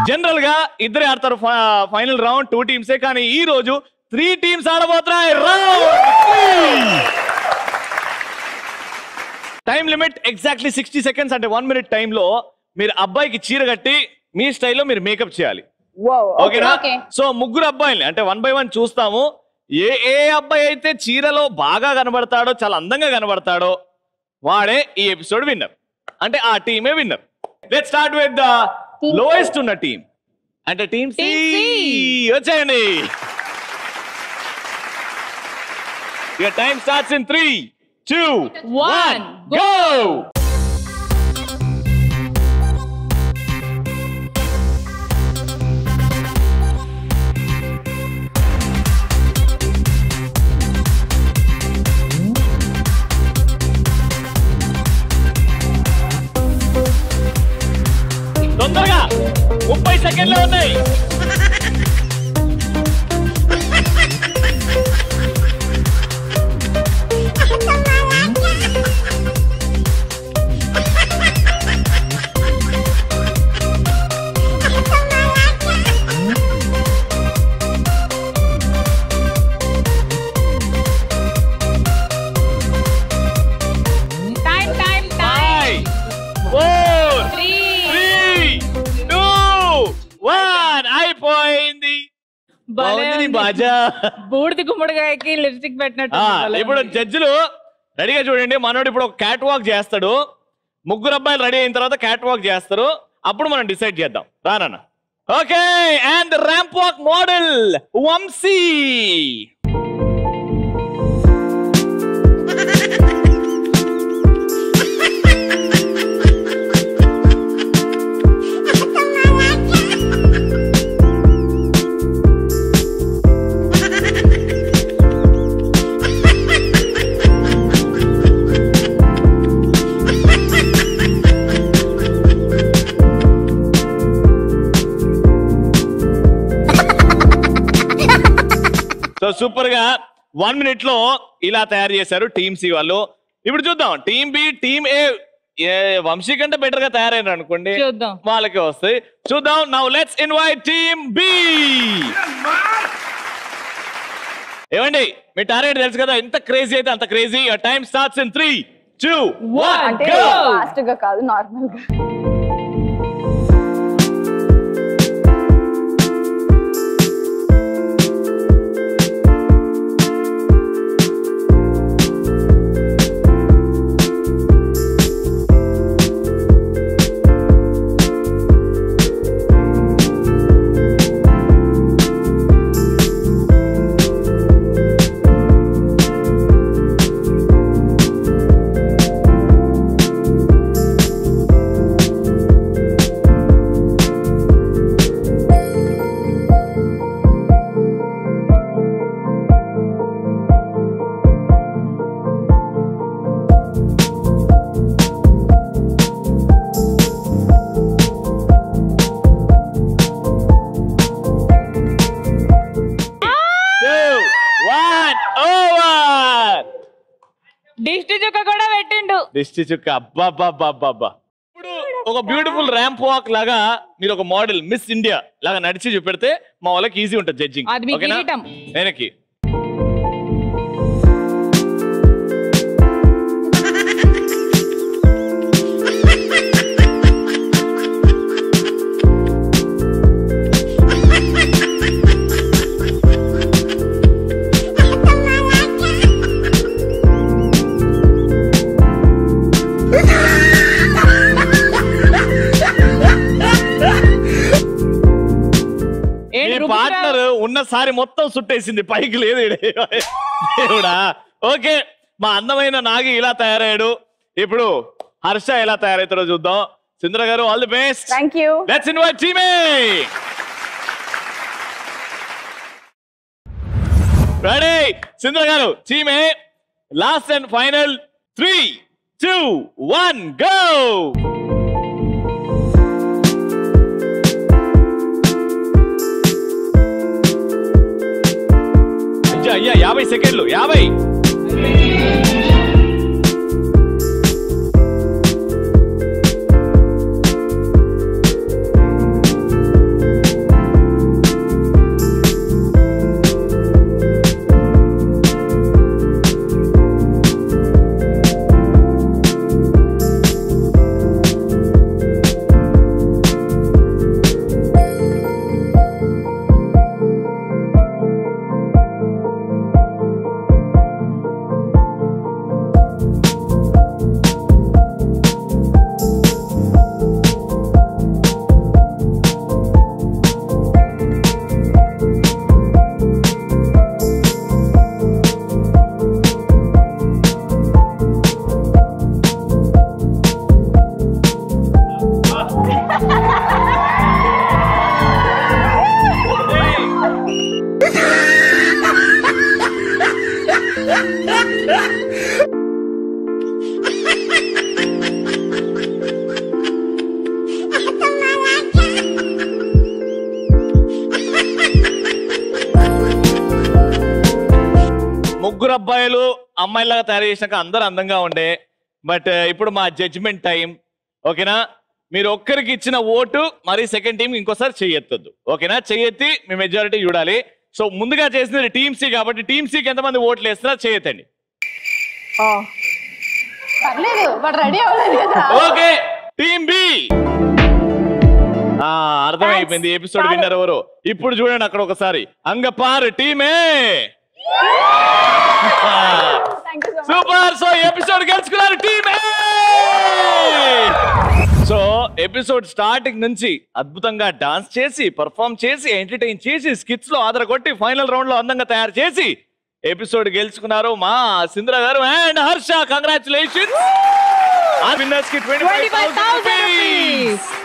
General గా ఇద్దరే ఆడతారు ఫైనల్ రౌండ్ 2 టీమ్సే, కానీ ఈ రోజు 3 టీమ్స్ ఆడబోతున్నాయి. టైం లిమిట్ ఎగ్జాక్ట్లీ 60 సెకండ్స్, అంటే 1 మినిట్ టైంలో మీరు అబ్బాయికి చీర కట్టి మీ స్టైల్లో మీరు మేకప్ చేయాలి. ఓకేనా? సో ముగ్గురు అబ్బాయిల్ని అంటే 1 by 1 చూస్తాము. ఏ అబ్బాయి అయితే చీరలో బాగా కనబడతాడో, చాలా అందంగా కనబడతాడో వాడే ఈ ఎపిసోడ్ విన్నర్, అంటే ఆ టీమే winner. Let's start with the lowest ఉన్న టీం, అంటే టీమ్ సి. వచ్చేయండి. Your time starts in 3, 2, 1, go! తొందరగా 30 సెకండ్లు ఉన్నాయి. బూడిది గుమ్మడికాయకి లిప్స్టిక్ పెట్టినట్టు. ఇప్పుడు జడ్జిలు రెడీగా చూడండి. మనోడు ఇప్పుడు ఒక క్యాట్ వాక్ చేస్తాడు. ముగ్గురు అబ్బాయిలు రెడీ అయిన తర్వాత క్యాట్ వాక్ చేస్తారు. అప్పుడు మనం డిసైడ్ చేద్దాం. రానా? Okay, and ramp walk model Vamshi. So super గా 1 మినిట్ లో ఇలా తయారు చేశారు టీమ్ సి వాళ్ళు. ఇప్పుడు చూద్దాం team B, team A Vamshi కంటే బెటర్ గా తయారైనారు అనుకోండి, వాళ్ళకే వస్తాయి. చూద్దాం. Now let's invite team B. ఏమండి మీ టార్గెట్ తెలుసు కదా, ఎంత క్రేజీ అయితే అంత crazy. Time starts in 3, 2, 1 go. Fast గా కాదు, నార్మల్ గా. దిష్టి చుక్క. అబ్బా. ఇప్పుడు ఒక బ్యూటిఫుల్ ర్యాంప్ వాక్ లాగా మీరు ఒక మోడల్ మిస్ ఇండియా లాగా నడిచి చూపెడితే మా వాళ్ళకి ఈజీ ఉంటుంది జడ్జింగ్. వెనక్కి పార్ట్నర్ ఉన్నసారి మొత్తం సుట్టేసింది, పైకి లేదు దేవుడా. ఓకే, మా అందమైన నాగి ఇలా తయారయ్యాడు. ఇప్పుడు హర్ష ఎలా తయారవుతారో చూద్దాం. సింద్ర గారు all the best. Thank you. Let's invite team A. Ready Sindra గారు, team A last and final 3, 2, 1 go. అయ్యా 50 సెకండ్లు. 50. ముగ్గురు అబ్బాయిలు అమ్మాయిలాగా తయారు చేసినాక అందరూ అందంగా ఉండే. బట్ ఇప్పుడు మా జడ్జిమెంట్ టైం. ఓకేనా? మీరు ఒక్కరికి ఇచ్చిన ఓటు మరి సెకండ్ టీం ఇంకోసారి చెయ్యొద్దు. ఓకేనా? చెయ్యెత్తి మీ మెజారిటీ చూడాలి. సో ముందుగా చేసినది టీమ్ సి కాబట్టి టీమ్ సికి ఎంతమంది ఓట్లు వేస్తారో చేయొద్దండి. పర్లేదు బట్ రెడీ అవ్వలేదు కదా. Okay team B. అర్థమైపోయింది ఎపిసోడ్ విన్నర్ ఎవరు. ఇప్పుడు చూడండి అక్కడ ఒకసారి అంగపార్ టీమే. సూపర్. సో ఎపిసోడ్ గెలుచుకున్నారు టీమే. సో ఎపిసోడ్ స్టార్టింగ్ నుంచి అద్భుతంగా డాన్స్ చేసి పర్ఫామ్ చేసి ఎంటర్టైన్ చేసి స్కిట్స్ లో ఆదరగొట్టి ఫైనల్ రౌండ్ లో అందంగా తయారు చేసి ఎపిసోడ్ గెలుచుకున్నారు మా సింద్ర గారు అండ్ హర్ష. కంగ్రాచులేషన్స్. ఆ విన్నర్స్ కి 25,000 rupees.